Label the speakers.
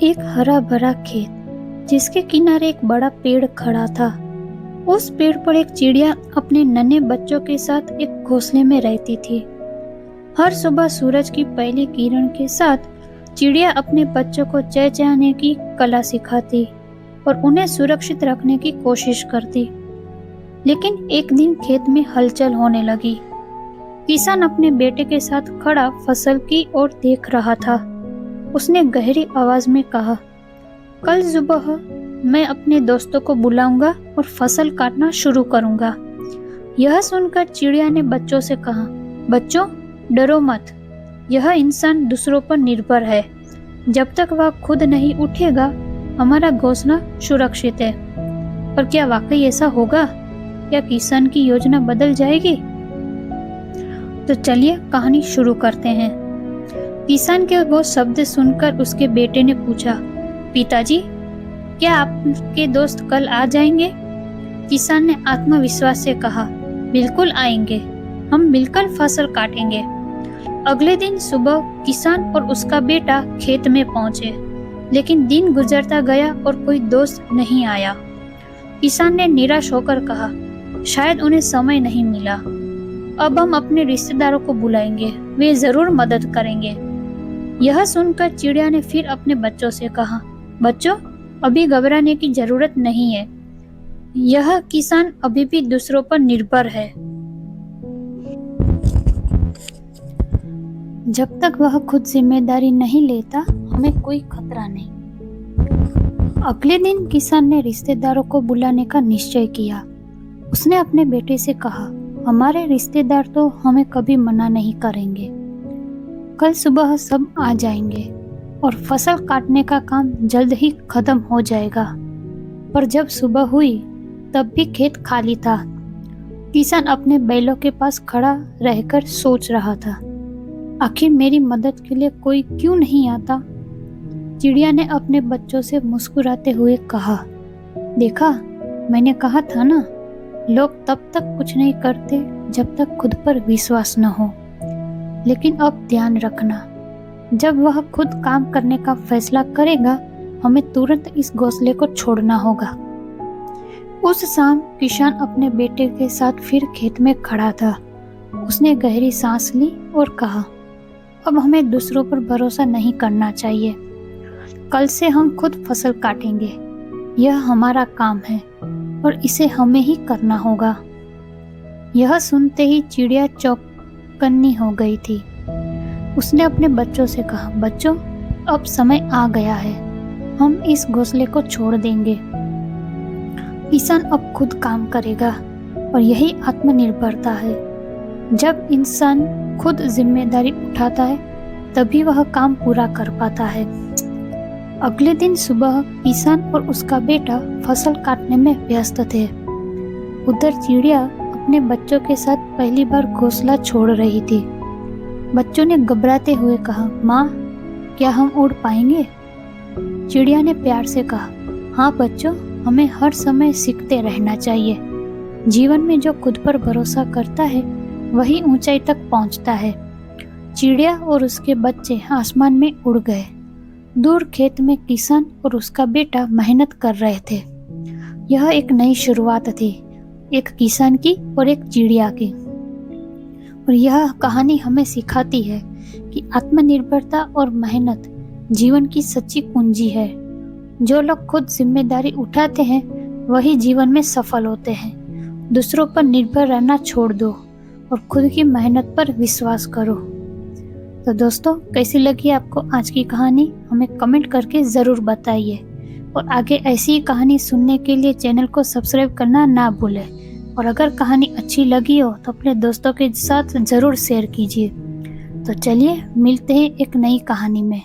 Speaker 1: एक हरा भरा खेत जिसके किनारे एक बड़ा पेड़ खड़ा था। उस पेड़ पर एक चिड़िया अपने नन्हे बच्चों के साथ एक घोंसले में रहती थी। हर सुबह सूरज की पहली किरण के साथ चिड़िया अपने बच्चों को चहचहाने की कला सिखाती और उन्हें सुरक्षित रखने की कोशिश करती। लेकिन एक दिन खेत में हलचल होने लगी। किसान अपने बेटे के साथ खड़ा फसल की ओर देख रहा था। उसने गहरी आवाज में कहा, कल सुबह मैं अपने दोस्तों को बुलाऊंगा और फसल काटना शुरू करूंगा। यह सुनकर चिड़िया ने बच्चों से कहा, बच्चों डरो मत, यह इंसान दूसरों पर निर्भर है। जब तक वह खुद नहीं उठेगा हमारा घोंसला सुरक्षित है। पर क्या वाकई ऐसा होगा? क्या किसान की योजना बदल जाएगी? तो चलिए कहानी शुरू करते हैं। किसान के वो शब्द सुनकर उसके बेटे ने पूछा, पिताजी क्या आपके दोस्त कल आ जाएंगे? किसान ने आत्मविश्वास से कहा, बिल्कुल आएंगे, हम मिलकर फसल काटेंगे। अगले दिन सुबह किसान और उसका बेटा खेत में पहुंचे, लेकिन दिन गुजरता गया और कोई दोस्त नहीं आया। किसान ने निराश होकर कहा, शायद उन्हें समय नहीं मिला। अब हम अपने रिश्तेदारों को बुलाएंगे, वे जरूर मदद करेंगे। यह सुनकर चिड़िया ने फिर अपने बच्चों से कहा, बच्चों अभी घबराने की जरूरत नहीं है, यह किसान अभी भी दूसरों पर निर्भर है। जब तक वह खुद जिम्मेदारी नहीं लेता हमें कोई खतरा नहीं। अगले दिन किसान ने रिश्तेदारों को बुलाने का निश्चय किया। उसने अपने बेटे से कहा, हमारे रिश्तेदार तो हमें कभी मना नहीं करेंगे। कल सुबह सब आ जाएंगे और फसल काटने का काम जल्द ही खत्म हो जाएगा। पर जब सुबह हुई तब भी खेत खाली था। किसान अपने बैलों के पास खड़ा रहकर सोच रहा था, आखिर मेरी मदद के लिए कोई क्यों नहीं आता? चिड़िया ने अपने बच्चों से मुस्कुराते हुए कहा, देखा मैंने कहा था ना, लोग तब तक कुछ नहीं करते जब तक खुद पर विश्वास न हो। लेकिन अब ध्यान रखना, जब वह खुद काम करने का फैसला करेगा हमें तुरंत इस घोंसले को छोड़ना होगा। उस शाम किसान अपने बेटे के साथ फिर खेत में खड़ा था। उसने गहरी सांस ली और कहा, अब हमें दूसरों पर भरोसा नहीं करना चाहिए। कल से हम खुद फसल काटेंगे, यह हमारा काम है और इसे हमें ही करना होगा। यह सुनते ही चिड़िया चौकन्नी हो गई थी। उसने अपने बच्चों से कहा, बच्चों अब समय आ गया है, हम इस घोंसले को छोड़ देंगे। किसान अब खुद काम करेगा और यही आत्मनिर्भरता है। जब इंसान खुद जिम्मेदारी उठाता है तभी वह काम पूरा कर पाता है। अगले दिन सुबह किसान और उसका बेटा फसल काटने में व्यस्त थे। उधर चिड़िया अपने बच्चों के साथ पहली बार घोंसला छोड़ रही थी। बच्चों ने घबराते हुए कहा, माँ क्या हम उड़ पाएंगे? चिड़िया ने प्यार से कहा, हाँ बच्चों, हमें हर समय सीखते रहना चाहिए। जीवन में जो खुद पर भरोसा करता है वही ऊंचाई तक पहुंचता है। चिड़िया और उसके बच्चे आसमान में उड़ गए। दूर खेत में किसान और उसका बेटा मेहनत कर रहे थे। यह एक नई शुरुआत थी, एक किसान की और एक चिड़िया की। और यह कहानी हमें सिखाती है कि आत्मनिर्भरता और मेहनत जीवन की सच्ची कुंजी है। जो लोग खुद जिम्मेदारी उठाते हैं वही जीवन में सफल होते हैं। दूसरों पर निर्भर रहना छोड़ दो और खुद की मेहनत पर विश्वास करो। तो दोस्तों कैसी लगी आपको आज की कहानी? हमें कमेंट करके ज़रूर बताइए और आगे ऐसी ही कहानी सुनने के लिए चैनल को सब्सक्राइब करना ना भूलें। और अगर कहानी अच्छी लगी हो तो अपने दोस्तों के साथ ज़रूर शेयर कीजिए। तो चलिए मिलते हैं एक नई कहानी में।